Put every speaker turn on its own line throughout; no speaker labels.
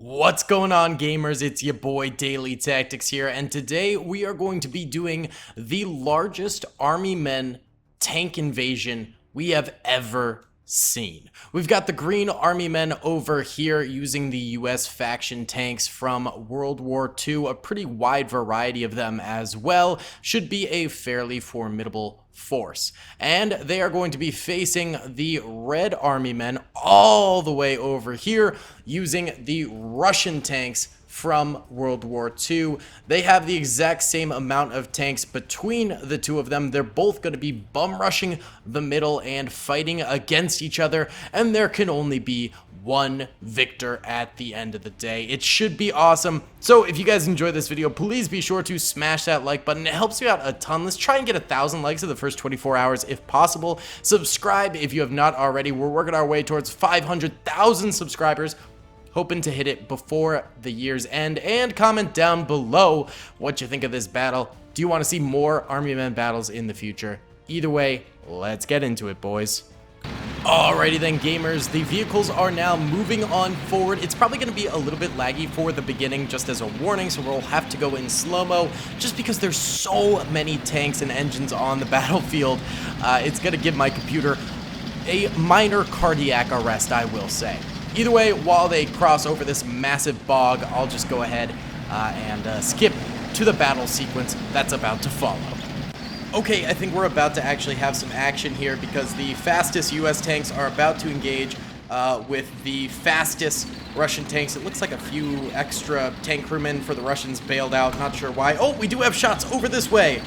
What's going on, gamers? It's your boy Daily Tactics here, and today we are going to be doing the largest army men tank invasion we have ever seen. We've got the green army men over here using the US faction tanks from World War II, a pretty wide variety of them as well. Should be a fairly formidable force. And they are going to be facing the red army men all the way over here using the Russian tanks from World War II. They have the exact same amount of tanks between the two of them. They're both going to be bum rushing the middle and fighting against each other, and there can only be one victor at the end of the day. It should be awesome. So if you guys enjoyed this video, please be sure to smash that like button. It helps me out a ton. Let's try and get 1,000 likes in the first 24 hours if possible. Subscribe if you have not already. We're working our way towards 500,000 subscribers. Hoping to hit it before the year's end, and comment down below what you think of this battle. Do you want to see more Army Men battles in the future? Either way, let's get into it, boys. Alrighty then, gamers, the vehicles are now moving on forward. It's probably going to be a little bit laggy for the beginning, just as a warning, so we'll have to go in slow-mo, just because there's so many tanks and engines on the battlefield. It's going to give my computer a minor cardiac arrest, I will say. Either way, while they cross over this massive bog, I'll just go ahead and skip to the battle sequence that's about to follow. Okay, I think we're about to actually have some action here because the fastest US tanks are about to engage with the fastest Russian tanks. It looks like a few extra tank crewmen for the Russians bailed out, not sure why. Oh, we do have shots over this way.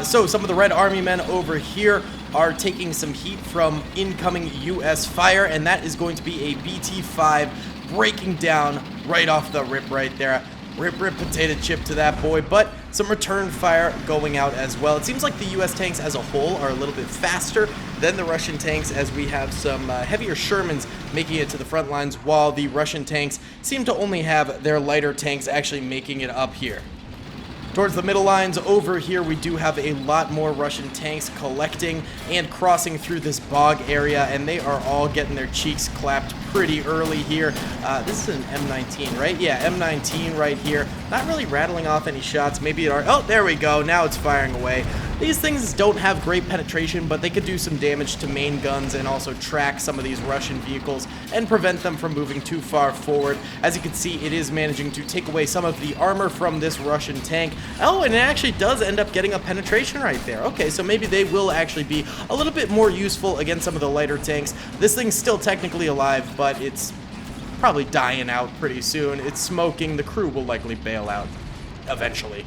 So some of the red army men over here are taking some heat from incoming US fire, and that is going to be a BT-5 breaking down right off the rip right there. Rip potato chip to that boy, but some return fire going out as well. It seems like the US tanks as a whole are a little bit faster than the Russian tanks, as we have some heavier Shermans making it to the front lines, while the Russian tanks seem to only have their lighter tanks actually making it up here. Towards the middle lines over here, we do have a lot more Russian tanks collecting and crossing through this bog area, and they are all getting their cheeks clapped pretty early here. This is an M19, right? Yeah, M19 right here. Not really rattling off any shots. Maybe it are. Oh, there we go. Now it's firing away. These things don't have great penetration, but they could do some damage to main guns and also track some of these Russian vehicles and prevent them from moving too far forward. As you can see, it is managing to take away some of the armor from this Russian tank. Oh, and it actually does end up getting a penetration right there. Okay, so maybe they will actually be a little bit more useful against some of the lighter tanks. This thing's still technically alive, but it's probably dying out pretty soon. It's smoking. The crew will likely bail out eventually.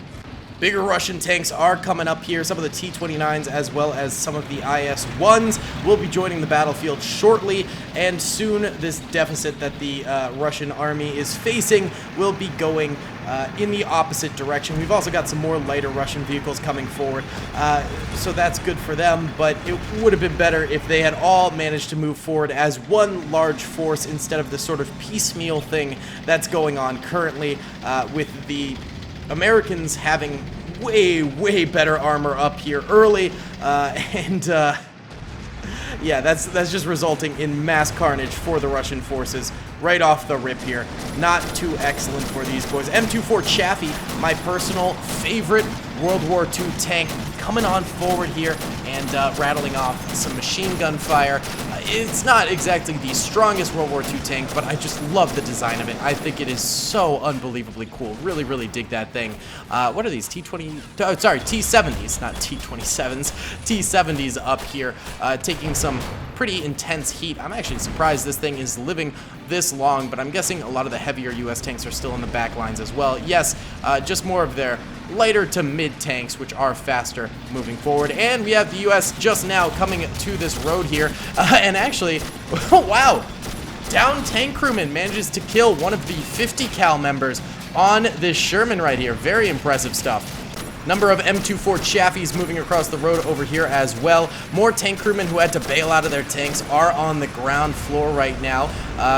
Bigger Russian tanks are coming up here. Some of the T-29s as well as some of the IS-1s will be joining the battlefield shortly, and soon this deficit that the Russian army is facing will be going in the opposite direction. We've also got some more lighter Russian vehicles coming forward, so that's good for them, but it would have been better if they had all managed to move forward as one large force instead of this sort of piecemeal thing that's going on currently, with the Americans having way better armor up here early, yeah, that's just resulting in mass carnage for the Russian forces right off the rip here. Not too excellent for these boys. M24 Chaffee, my personal favorite World War II tank, coming on forward here and rattling off some machine gun fire. It's not exactly the strongest World War II tank, but I just love the design of it. I think it is so unbelievably cool. Really dig that thing. What are these? T-70s, not T-27s. T-70s up here, taking some pretty intense heat. I'm actually surprised this thing is living this long, but I'm guessing a lot of the heavier US tanks are still in the back lines as well. Yes, just more of their lighter to mid tanks, which are faster moving forward. And we have the US just now coming to this road here, and actually, wow, down tank crewman manages to kill one of the 50 cal members on this Sherman right here. Very impressive stuff. Number of M24 Chaffies moving across the road over here as well. More tank crewmen who had to bail out of their tanks are on the ground floor right now,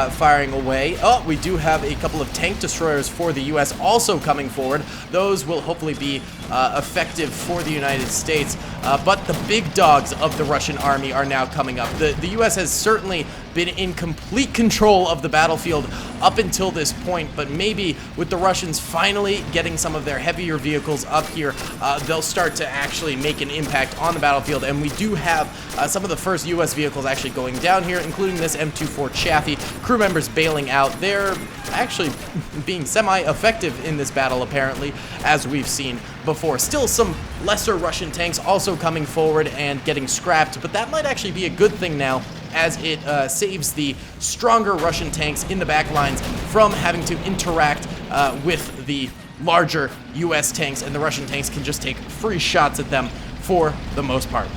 firing away. Oh, we do have a couple of tank destroyers for the US also coming forward. Those will hopefully be effective for the United States. but the big dogs of the Russian army are now coming up. The US has certainly been in complete control of the battlefield up until this point, but maybe with the Russians finally getting some of their heavier vehicles up here, they'll start to actually make an impact on the battlefield. And we do have some of the first US vehicles actually going down here, including this M24 Chaffee. Crew members bailing out. They're actually being semi-effective in this battle, apparently, as we've seen before. Still some lesser Russian tanks also coming forward and getting scrapped, but that might actually be a good thing now, as it saves the stronger Russian tanks in the back lines from having to interact with the larger US tanks, and the Russian tanks can just take free shots at them for the most part.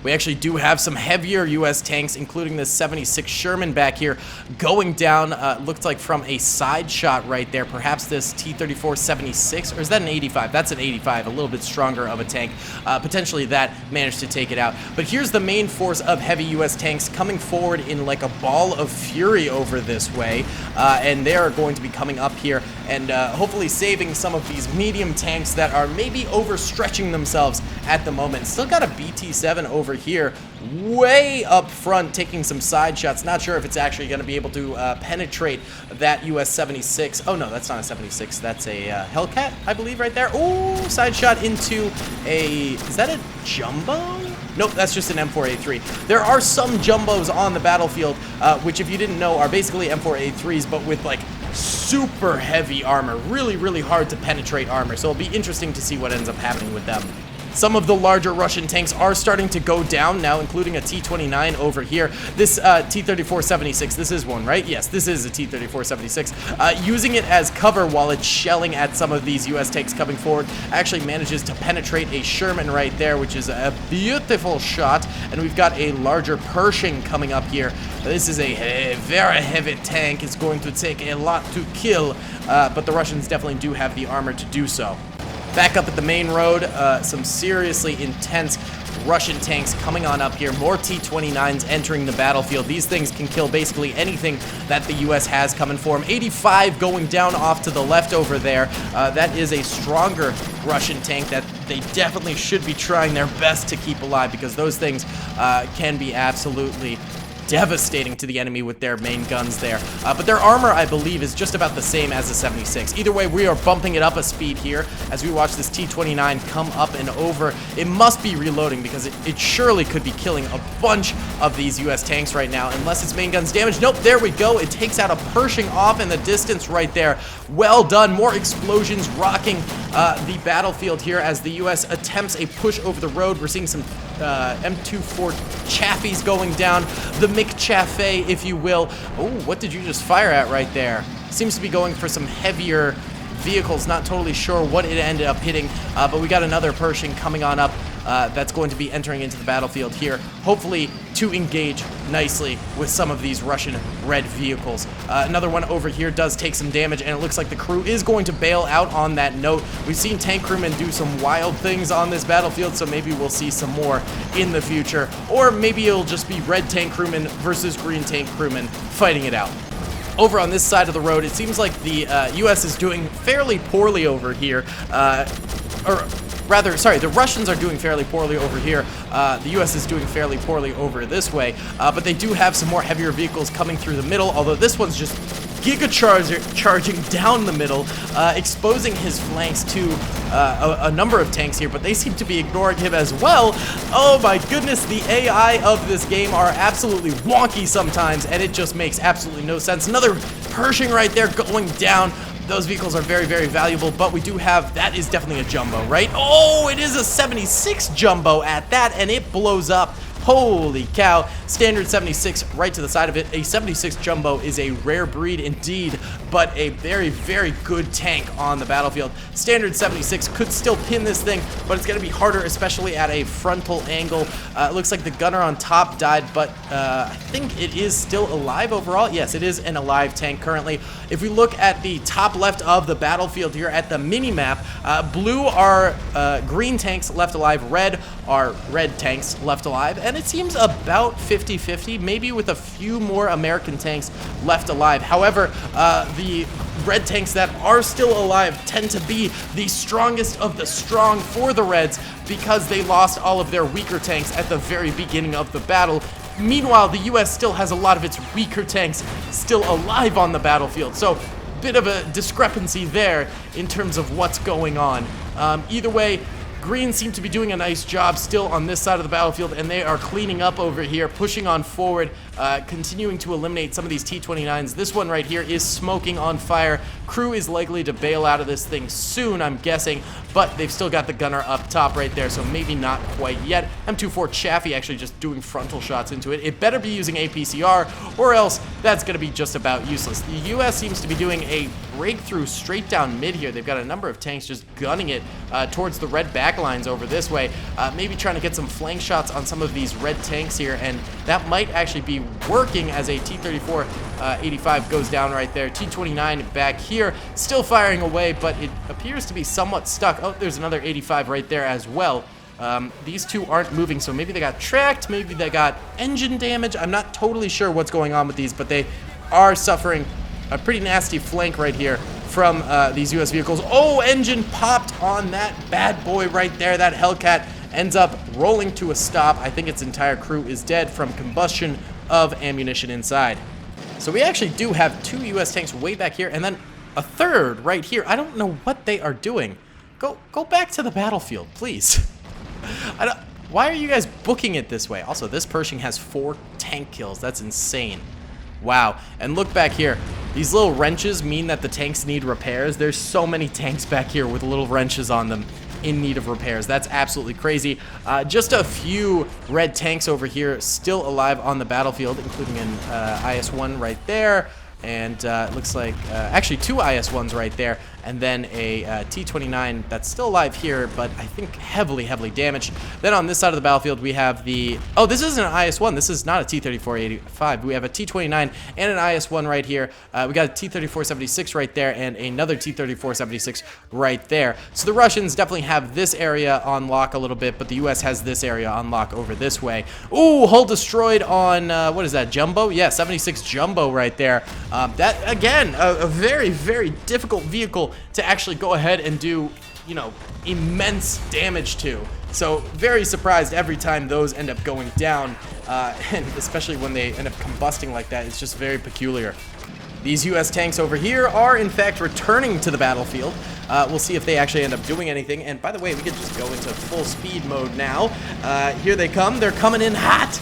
We actually do have some heavier US tanks, including this 76 Sherman back here, going down, looked like from a side shot right there. Perhaps this T-34-76, or is that an 85? That's an 85, a little bit stronger of a tank. Potentially that managed to take it out. But here's the main force of heavy US tanks coming forward in like a ball of fury over this way. And they are going to be coming up here and hopefully saving some of these medium tanks that are maybe overstretching themselves at the moment. Still got a BT-7 over here way up front taking some side shots. Not sure if it's actually going to be able to penetrate that US 76. Oh no, that's not a 76, that's a Hellcat, I believe, right there. Ooh, side shot into a, is that a jumbo? Nope, that's just an M4A3. There are some jumbos on the battlefield, which, if you didn't know, are basically M4A3s, but with like super heavy armor. Really, really hard to penetrate armor. So it'll be interesting to see what ends up happening with them. Some of the larger Russian tanks are starting to go down now, including a T-29 over here. This T-34-76, this is one, right? Yes, this is a T-34-76. Using it as cover while it's shelling at some of these US tanks coming forward, actually manages to penetrate a Sherman right there, which is a beautiful shot. And we've got a larger Pershing coming up here. This is a very heavy tank. It's going to take a lot to kill, but the Russians definitely do have the armor to do so. Back up at the main road, some seriously intense Russian tanks coming on up here. More T-29s entering the battlefield. These things can kill basically anything that the US has coming for them. 85 going down off to the left over there. That is a stronger Russian tank that they definitely should be trying their best to keep alive, because those things can be absolutely devastating to the enemy with their main guns there. But their armor, I believe, is just about the same as the 76. Either way, we are bumping it up a speed here as we watch this T-29 come up and over. It must be reloading, because it surely could be killing a bunch of these US tanks right now, unless its main gun's damaged. Nope, there we go. It takes out a Pershing off in the distance right there. Well done. More explosions rocking the battlefield here as the US attempts a push over the road. We're seeing some M24 Chaffies going down, the McChaffee, if you will. Oh, what did you just fire at right there? Seems to be going for some heavier vehicles. Not totally sure what it ended up hitting, but we got another Pershing coming on up that's going to be entering into the battlefield here, hopefully to engage nicely with some of these Russian red vehicles. Another one over here does take some damage, and it looks like the crew is going to bail out on that note. We've seen tank crewmen do some wild things on this battlefield, so maybe we'll see some more in the future. Or maybe it'll just be red tank crewmen versus green tank crewmen fighting it out. Over on this side of the road, it seems like the US is doing fairly poorly over here. The Russians are doing fairly poorly over here. The US is doing fairly poorly over this way. But they do have some more heavier vehicles coming through the middle, although this one's just charging down the middle, exposing his flanks to a number of tanks here, but they seem to be ignoring him as well. Oh my goodness, the AI of this game are absolutely wonky sometimes, and it just makes absolutely no sense. Another Pershing right there going down. Those vehicles are very, very valuable, but we do have, that is definitely a jumbo, right? Oh, it is a 76 jumbo at that, and it blows up. Holy cow. Standard 76 right to the side of it. A 76 jumbo is a rare breed indeed, but a very, very good tank on the battlefield. Standard 76 could still pin this thing, but it's going to be harder, especially at a frontal angle. It looks like the gunner on top died, but I think it is still alive overall. Yes, it is an alive tank currently. If we look at the top left of the battlefield here at the mini-map, blue are green tanks left alive, red are red tanks left alive, and it seems about 50-50, maybe with a few more American tanks left alive. However, the red tanks that are still alive tend to be the strongest of the strong for the Reds because they lost all of their weaker tanks at the very beginning of the battle. Meanwhile, the US still has a lot of its weaker tanks still alive on the battlefield. So, bit of a discrepancy there in terms of what's going on. Either way, Green seem to be doing a nice job still on this side of the battlefield, and they are cleaning up over here, pushing on forward, continuing to eliminate some of these T-29s. This one right here is smoking on fire. Crew is likely to bail out of this thing soon, I'm guessing, but they've still got the gunner up top right there, so maybe not quite yet. M24 Chaffee actually just doing frontal shots into it. It better be using APCR, or else that's going to be just about useless. The US seems to be doing a breakthrough straight down mid here. They've got a number of tanks just gunning it towards the red back lines over this way, maybe trying to get some flank shots on some of these red tanks here, and that might actually be working as a T-34 85 goes down right there. T-29 back here, still firing away, but it appears to be somewhat stuck. Oh, there's another 85 right there as well. These two aren't moving, so maybe they got tracked, maybe they got engine damage. I'm not totally sure what's going on with these, but they are suffering a pretty nasty flank right here from these US vehicles. Oh, engine popped on that bad boy right there. That Hellcat ends up rolling to a stop. I think its entire crew is dead from combustion of ammunition inside. So we actually do have two US tanks way back here, and then a third right here. I don't know what they are doing. Go back to the battlefield, please. Why are you guys booking it this way? Also, this Pershing has 4 tank kills. That's insane. Wow. And look back here. These little wrenches mean that the tanks need repairs. There's so many tanks back here with little wrenches on them in need of repairs. That's absolutely crazy. Just a few red tanks over here still alive on the battlefield, including an IS-1 right there. And it looks like actually 2 IS-1s right there, and then a T-29 that's still alive here, but I think heavily damaged. Then on this side of the battlefield, we have the... Oh, this isn't an IS-1. This is not a T-34-85. We have a T-29 and an IS-1 right here. We got a T-34-76 right there, and another T-34-76 right there. So the Russians definitely have this area on lock a little bit, but the U.S. has this area on lock over this way. Ooh, hull destroyed on, what is that, Jumbo? Yeah, 76 Jumbo right there. That, again, a very difficult vehicle to actually go ahead and do, you know, immense damage to. So very surprised every time those end up going down, and especially when they end up combusting like that. It's just very peculiar. These US tanks over here are, in fact, returning to the battlefield. We'll see if they actually end up doing anything. And by the way, we could just go into full speed mode now. Here they come. They're coming in hot.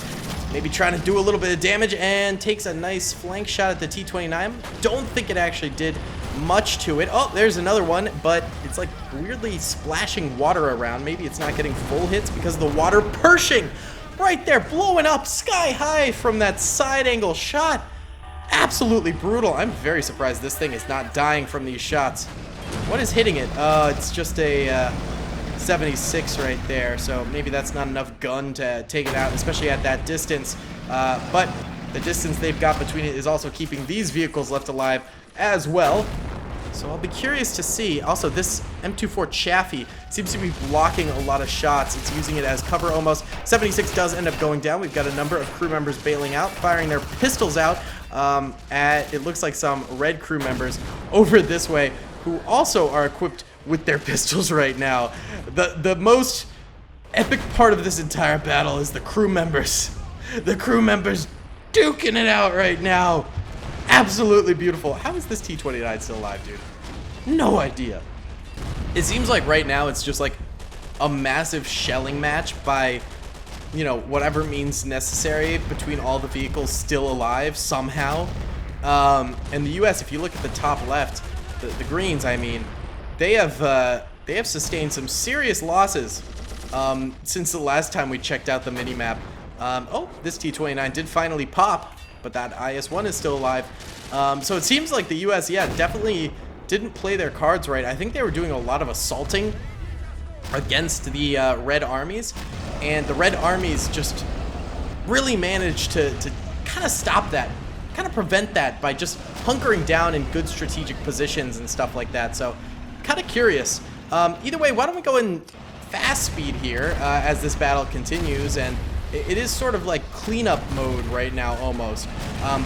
Maybe trying to do a little bit of damage, and takes a nice flank shot at the T-29. Don't think it actually did much to it. Oh, there's another one, but it's like weirdly splashing water around. Maybe it's not getting full hits because of the water. Pershing right there, blowing up sky high from that side angle shot. Absolutely brutal. I'm very surprised this thing is not dying from these shots. What is hitting it? It's just a 76 right there, so maybe that's not enough gun to take it out, especially at that distance. But the distance they've got between it is also keeping these vehicles left alive as well. So I'll be curious to see. Also, this M24 Chaffee seems to be blocking a lot of shots. It's using it as cover almost. 76 does end up going down. We've got a number of crew members bailing out, firing their pistols out at, it looks like, some red crew members over this way who also are equipped with their pistols right now. The most epic part of this entire battle is the crew members. The crew members duking it out right now. Absolutely beautiful. How is this T-29 still alive, dude? No idea. It seems like right now it's just like a massive shelling match by, you know, whatever means necessary between all the vehicles still alive somehow. And the US, if you look at the top left, the Greens, I mean, they have sustained some serious losses since the last time we checked out the minimap. Oh, this T-29 did finally pop, but that IS-1 is still alive. So it seems like the US, yeah, definitely didn't play their cards right. I think they were doing a lot of assaulting against the Red Armies, and the Red Armies just really managed to kind of stop that, kind of prevent that by just hunkering down in good strategic positions and stuff like that. So kind of curious. Either way, why don't we go in fast speed here as this battle continues, and it is sort of like cleanup mode right now almost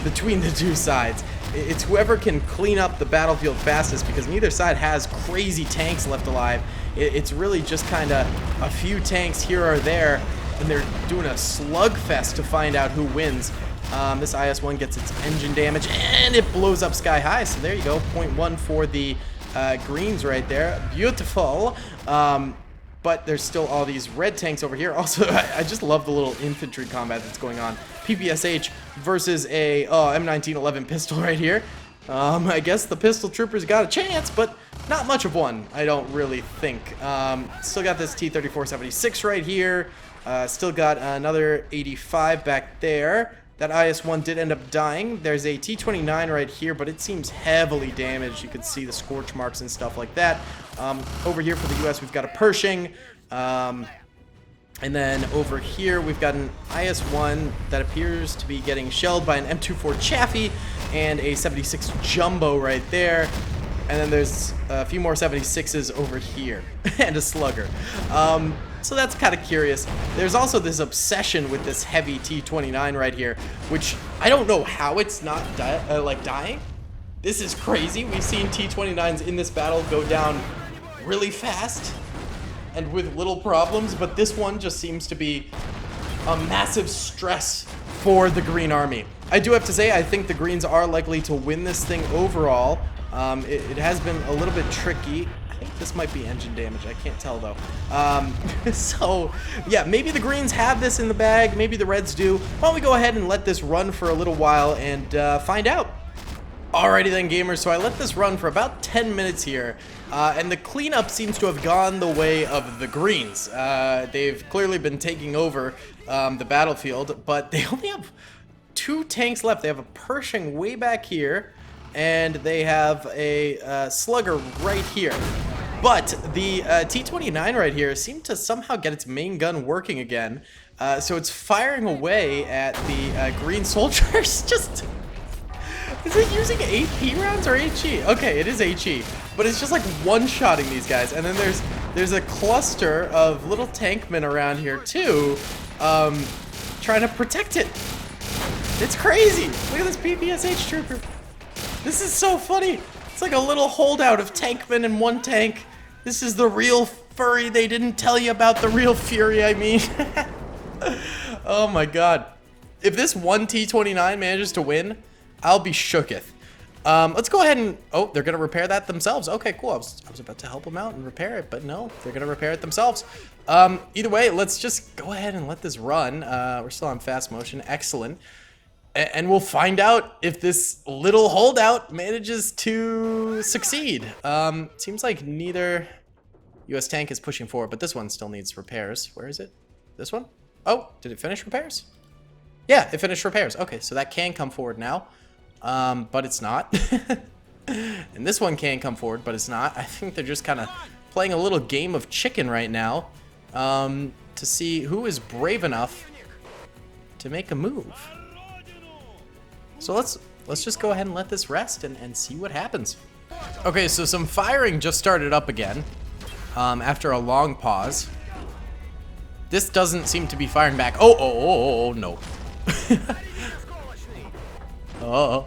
between the two sides. It's whoever can clean up the battlefield fastest, because neither side has crazy tanks left alive. It's really just kind of a few tanks here or there, and they're doing a slugfest to find out who wins. This IS-1 gets its engine damage, and it blows up sky high. So there you go, 0.1 for the greens right there. Beautiful. But there's still all these red tanks over here. Also, I just love the little infantry combat that's going on. PPSH versus a M1911 pistol right here. I guess the pistol troopers got a chance, but not much of one, I don't really think. Still got this T-3476 right here. Still got another 85 back there. That IS-1 did end up dying. There's a T-29 right here, but it seems heavily damaged. You can see the scorch marks and stuff like that. Over here for the U.S., we've got a Pershing. And then over here, we've got an IS-1 that appears to be getting shelled by an M24 Chaffee and a 76 Jumbo right there. And then there's a few more 76s over here and a Slugger. So that's kind of curious. There's also this obsession with this heavy T-29 right here, which I don't know how it's not dying. This is crazy. We've seen T-29s in this battle go down really fast and with little problems, but this one just seems to be a massive stress for the Green Army. I do have to say, I think the Greens are likely to win this thing overall. It has been a little bit tricky. I think this might be engine damage. I can't tell, though. So, yeah, maybe the Greens have this in the bag. Maybe the Reds do. Why don't we go ahead and let this run for a little while and find out. Alrighty then, gamers. So I let this run for about 10 minutes here. And the cleanup seems to have gone the way of the Greens. They've clearly been taking over the battlefield, but they only have 2 tanks left. They have a Pershing way back here, and they have a Slugger right here. But the T-29 right here seemed to somehow get its main gun working again. So it's firing away at the green soldiers. Just... Is it using AP rounds or HE? Okay, it is HE. But it's just like one-shotting these guys. And then there's a cluster of little tankmen around here too, trying to protect it. It's crazy. Look at this PPSH trooper. This is so funny. It's like a little holdout of tankmen in one tank. This is the real furry. They didn't tell you about the real fury, I mean. Oh my god. If this one T-29 manages to win, I'll be shooketh. Let's go ahead and... Oh, they're going to repair that themselves. Okay, cool. I was about to help them out and repair it, but no, they're going to repair it themselves. Either way, let's just go ahead and let this run. We're still on fast motion. Excellent. And we'll find out if this little holdout manages to succeed. Seems like neither U.S. tank is pushing forward, but this one still needs repairs. Where is it? This one? Oh, did it finish repairs? Yeah, it finished repairs. Okay, so that can come forward now. But it's not. And this one can come forward, but it's not. I think they're just kind of playing a little game of chicken right now, to see who is brave enough to make a move. So let's just go ahead and let this rest and see what happens. Okay, so some firing just started up again, after a long pause. This doesn't seem to be firing back. Oh, no. Uh-oh.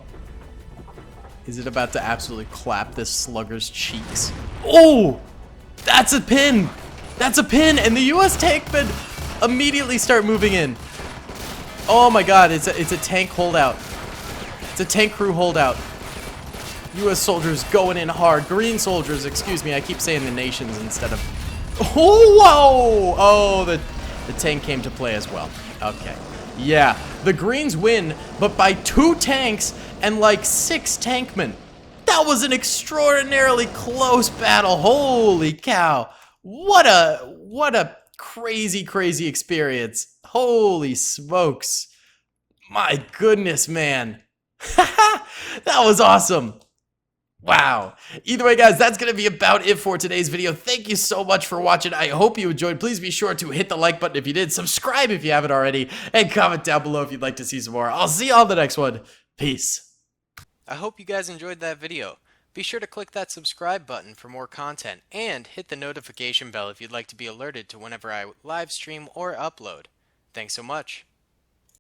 Is it about to absolutely clap this slugger's cheeks? Oh! That's a pin! That's a pin! And the U.S. tankmen immediately start moving in. Oh my god, it's a tank holdout. It's a tank crew holdout. U.S. soldiers going in hard. Green soldiers, excuse me, I keep saying the nations instead of... Oh, whoa! Oh, the tank came to play as well. Okay. Yeah, the Greens win, but by 2 tanks and like 6 tankmen. That was an extraordinarily close battle. Holy cow. What a crazy, crazy experience. Holy smokes. My goodness, man. That was awesome. Wow. Either way, guys, that's going to be about it for today's video. Thank you so much for watching. I hope you enjoyed. Please be sure to hit the like button if you did, subscribe if you haven't already, and comment down below if you'd like to see some more. I'll see you on the next one. Peace. I hope you guys enjoyed that video. Be sure to click that subscribe button for more content, and hit the notification bell if you'd like to be alerted to whenever I live stream or upload. Thanks so much.